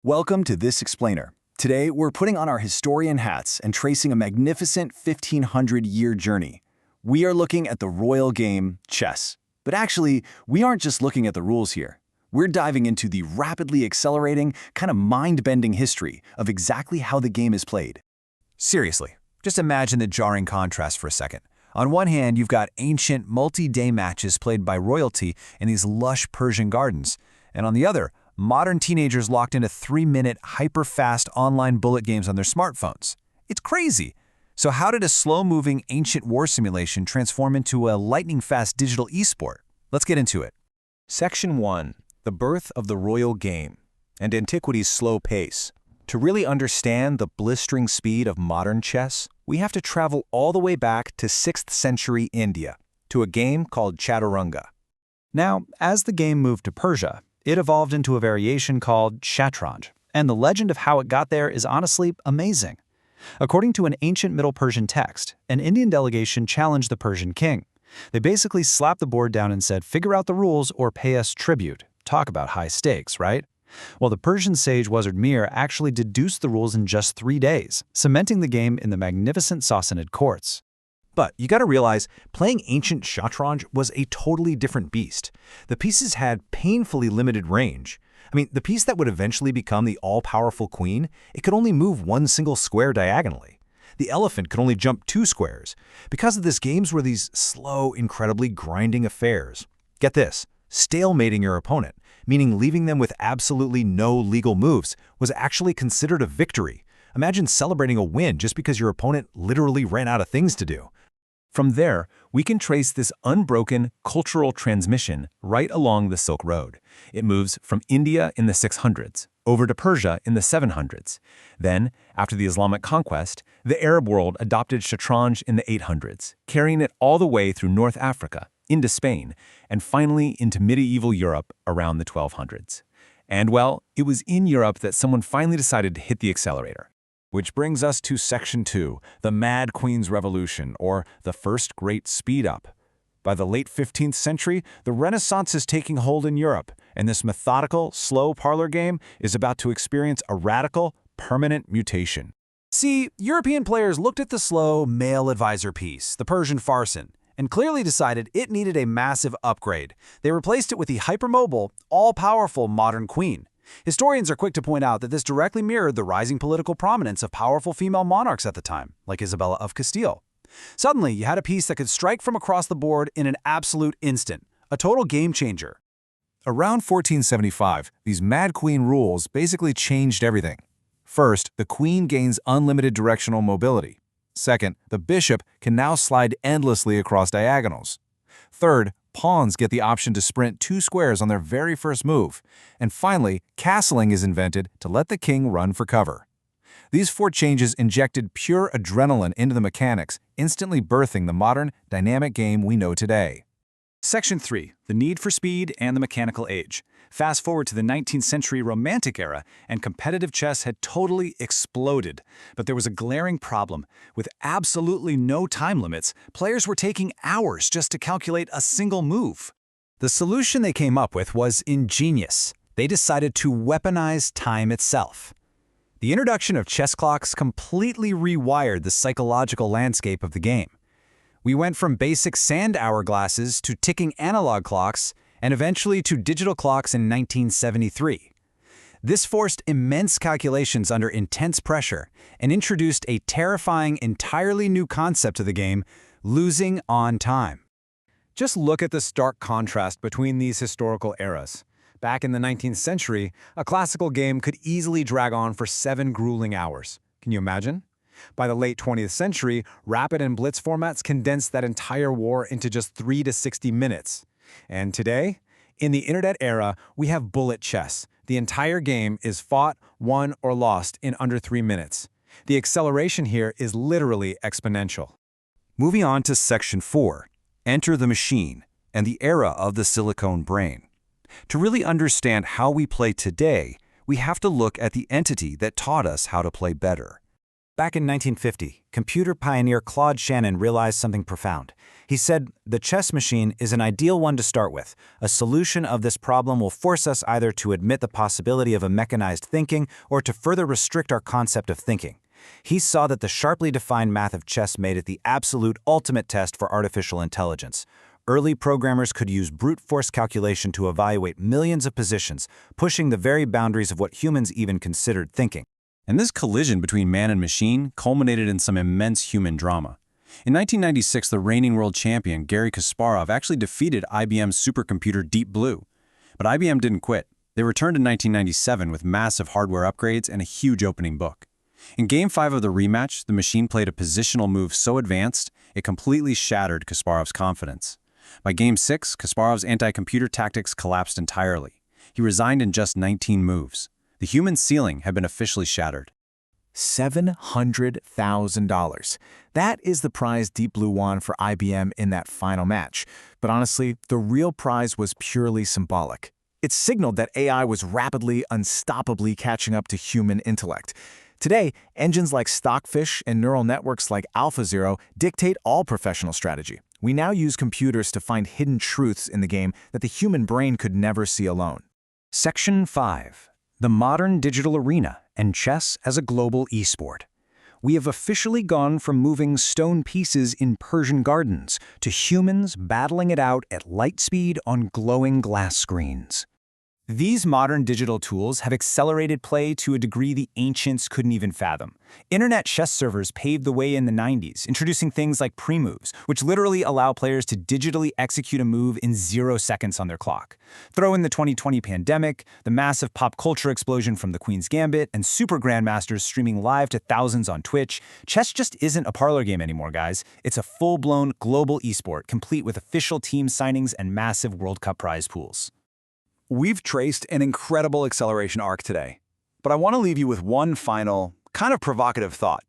Welcome to This Explainer. Today, we're putting on our historian hats and tracing a magnificent 1500-year journey. We are looking at the royal game, chess. But actually, we aren't just looking at the rules here. We're diving into the rapidly accelerating, kind of mind-bending history of exactly how the game is played. Seriously, just imagine the jarring contrast for a second. On one hand, you've got ancient, multi-day matches played by royalty in these lush Persian gardens. And on the other, modern teenagers locked into 3-minute, hyper-fast online bullet games on their smartphones. It's crazy. So how did a slow-moving ancient war simulation transform into a lightning-fast digital esport? Let's get into it. Section 1. The birth of the royal game and antiquity's slow pace. To really understand the blistering speed of modern chess, we have to travel all the way back to 6th century India, to a game called Chaturanga. Now, as the game moved to Persia, it evolved into a variation called Shatranj, and the legend of how it got there is honestly amazing. According to an ancient Middle Persian text, an Indian delegation challenged the Persian king. They basically slapped the board down and said, "Figure out the rules or pay us tribute." Talk about high stakes, right? Well, the Persian sage Wazir Mir actually deduced the rules in just 3 days, cementing the game in the magnificent Sassanid courts. But you gotta realize, playing ancient Shatranj was a totally different beast. The pieces had painfully limited range. The piece that would eventually become the all-powerful queen, it could only move one single square diagonally. The elephant could only jump 2 squares. Because of this, games were these slow, incredibly grinding affairs. Get this, stalemating your opponent, meaning leaving them with absolutely no legal moves, was actually considered a victory. Imagine celebrating a win just because your opponent literally ran out of things to do. From there, we can trace this unbroken cultural transmission right along the Silk Road. It moves from India in the 600s, over to Persia in the 700s. Then, after the Islamic conquest, the Arab world adopted Shatranj in the 800s, carrying it all the way through North Africa, into Spain, and finally into medieval Europe around the 1200s. And well, it was in Europe that someone finally decided to hit the accelerator. Which brings us to Section 2, the Mad Queen's Revolution, or the First Great Speed-Up. By the late 15th century, the Renaissance is taking hold in Europe, and this methodical, slow parlor game is about to experience a radical, permanent mutation. See, European players looked at the slow, male advisor piece, the Persian Farson, and clearly decided it needed a massive upgrade. They replaced it with the hypermobile, all-powerful modern queen. Historians are quick to point out that this directly mirrored the rising political prominence of powerful female monarchs at the time, like Isabella of Castile. Suddenly, you had a piece that could strike from across the board in an absolute instant, a total game changer. Around 1475, these Mad Queen rules basically changed everything. First, the queen gains unlimited directional mobility. Second, the bishop can now slide endlessly across diagonals. Third, pawns get the option to sprint 2 squares on their very first move. And finally, castling is invented to let the king run for cover. These 4 changes injected pure adrenaline into the mechanics, instantly birthing the modern, dynamic game we know today. Section 3. The Need for Speed and the Mechanical Age. Fast forward to the 19th century Romantic era, and competitive chess had totally exploded. But there was a glaring problem. With absolutely no time limits, players were taking hours just to calculate a single move. The solution they came up with was ingenious. They decided to weaponize time itself. The introduction of chess clocks completely rewired the psychological landscape of the game. We went from basic sand hourglasses to ticking analog clocks, and eventually to digital clocks in 1973. This forced immense calculations under intense pressure and introduced a terrifying, entirely new concept to the game, losing on time. Just look at the stark contrast between these historical eras. Back in the 19th century, a classical game could easily drag on for 7 grueling hours. Can you imagine? By the late 20th century, rapid and blitz formats condensed that entire war into just 3 to 60 minutes. And today, in the internet era, we have bullet chess. The entire game is fought, won, or lost in under 3 minutes. The acceleration here is literally exponential. Moving on to Section 4, Enter the Machine and the Era of the Silicon Brain. To really understand how we play today, we have to look at the entity that taught us how to play better. Back in 1950, computer pioneer Claude Shannon realized something profound. He said, "The chess machine is an ideal one to start with. A solution of this problem will force us either to admit the possibility of a mechanized thinking or to further restrict our concept of thinking." He saw that the sharply defined math of chess made it the absolute ultimate test for artificial intelligence. Early programmers could use brute force calculation to evaluate millions of positions, pushing the very boundaries of what humans even considered thinking. And this collision between man and machine culminated in some immense human drama. In 1996, the reigning world champion, Garry Kasparov, actually defeated IBM's supercomputer Deep Blue. But IBM didn't quit. They returned in 1997 with massive hardware upgrades and a huge opening book. In Game 5 of the rematch, the machine played a positional move so advanced, it completely shattered Kasparov's confidence. By Game 6, Kasparov's anti-computer tactics collapsed entirely. He resigned in just 19 moves. The human ceiling had been officially shattered. $700,000. That is the prize Deep Blue won for IBM in that final match. But honestly, the real prize was purely symbolic. It signaled that AI was rapidly, unstoppably catching up to human intellect. Today, engines like Stockfish and neural networks like AlphaZero dictate all professional strategy. We now use computers to find hidden truths in the game that the human brain could never see alone. Section 5. The Modern Digital Arena and Chess as a Global Esport. We have officially gone from moving stone pieces in Persian gardens to humans battling it out at light speed on glowing glass screens. These modern digital tools have accelerated play to a degree the ancients couldn't even fathom. Internet chess servers paved the way in the 90s, introducing things like pre-moves, which literally allow players to digitally execute a move in 0 seconds on their clock. Throw in the 2020 pandemic, the massive pop culture explosion from the Queen's Gambit, and super grandmasters streaming live to thousands on Twitch. Chess just isn't a parlor game anymore, guys. It's a full-blown global esport, complete with official team signings and massive World Cup prize pools. We've traced an incredible acceleration arc today, but I want to leave you with one final, kind of provocative thought.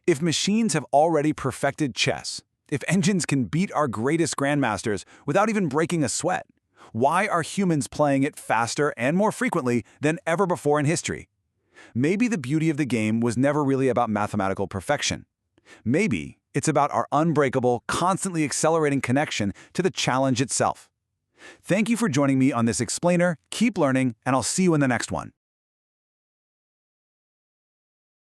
If machines have already perfected chess, if engines can beat our greatest grandmasters without even breaking a sweat, why are humans playing it faster and more frequently than ever before in history? Maybe the beauty of the game was never really about mathematical perfection. Maybe it's about our unbreakable, constantly accelerating connection to the challenge itself. Thank you for joining me on this explainer. Keep learning, and I'll see you in the next one.